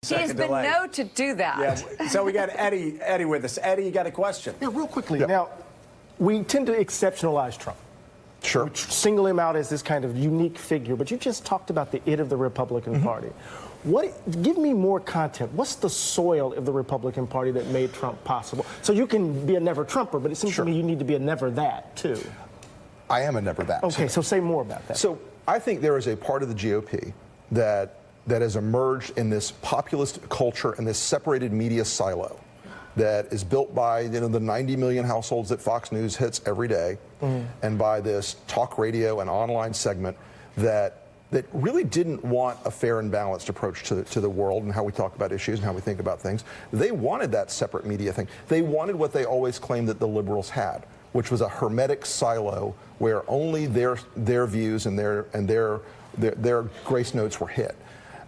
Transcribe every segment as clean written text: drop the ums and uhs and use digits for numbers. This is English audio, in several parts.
He's been known to do that. Yeah. So we got Eddie with us. Eddie, you got a question? Yeah, real quickly. Now, we tend to exceptionalize Trump. Sure. We single him out as this kind of unique figure, but you just talked about the it of the Republican Party. Give me more content. What's the soil of the Republican Party that made Trump possible? So you can be a never Trumper, but it seems to me you need to be a never that, too. I am a never that. Okay, so say more about that. So I think there is a part of the GOP that has emerged in this populist culture and this separated media silo that is built by the 90 million households that Fox News hits every day, and by this talk radio and online segment that really didn't want a fair and balanced approach to the world and how we talk about issues and how we think about things. They wanted that separate media thing. They wanted what they always claimed that the liberals had, which was a hermetic silo where only their views and their grace notes were hit.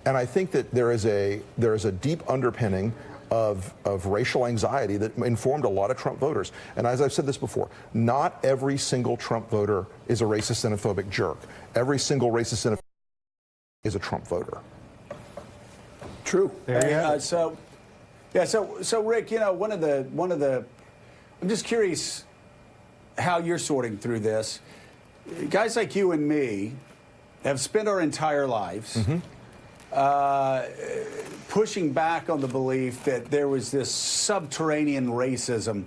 And I think that there is a deep underpinning of racial anxiety that informed a lot of Trump voters. And as I've said this before, not every single Trump voter is a racist, xenophobic jerk. Every single racist, xenophobic is a Trump voter. True. So Rick, one of the, I'm just curious how you're sorting through this. Guys like you and me have spent our entire lives pushing back on the belief that there was this subterranean racism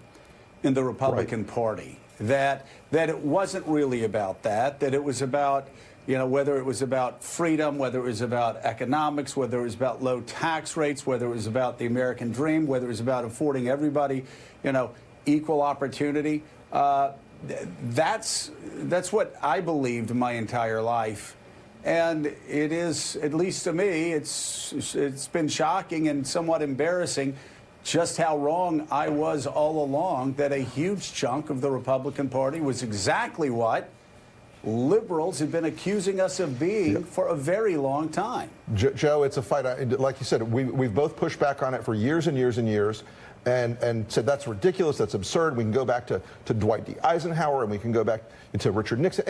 in the Republican Party, that it wasn't really about that it was about, whether it was about freedom, whether it was about economics, whether it was about low tax rates, whether it was about the American dream, whether it was about affording everybody, equal opportunity. That's what I believed my entire life. And it is, at least to me, it's been shocking and somewhat embarrassing just how wrong I was all along, that a huge chunk of the Republican Party was exactly what liberals have been accusing us of being for a very long time. Joe, it's a fight. Like you said, we've both pushed back on it for years and years and years, and said that's ridiculous, that's absurd. We can go back to Dwight D. Eisenhower, and we can go back to Richard Nixon.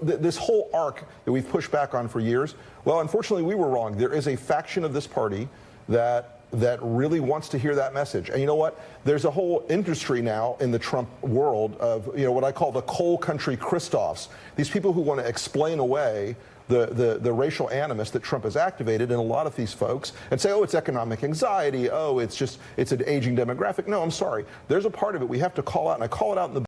This whole arc that we've pushed back on for years. Well, unfortunately, we were wrong. There is a faction of this party that really wants to hear that message. And you know what? There's a whole industry now in the Trump world of what I call the coal country Christophs. These people who want to explain away the racial animus that Trump has activated in a lot of these folks and say, oh, it's economic anxiety, oh, it's an aging demographic. No, I'm sorry. There's a part of it we have to call out, and I call it out in the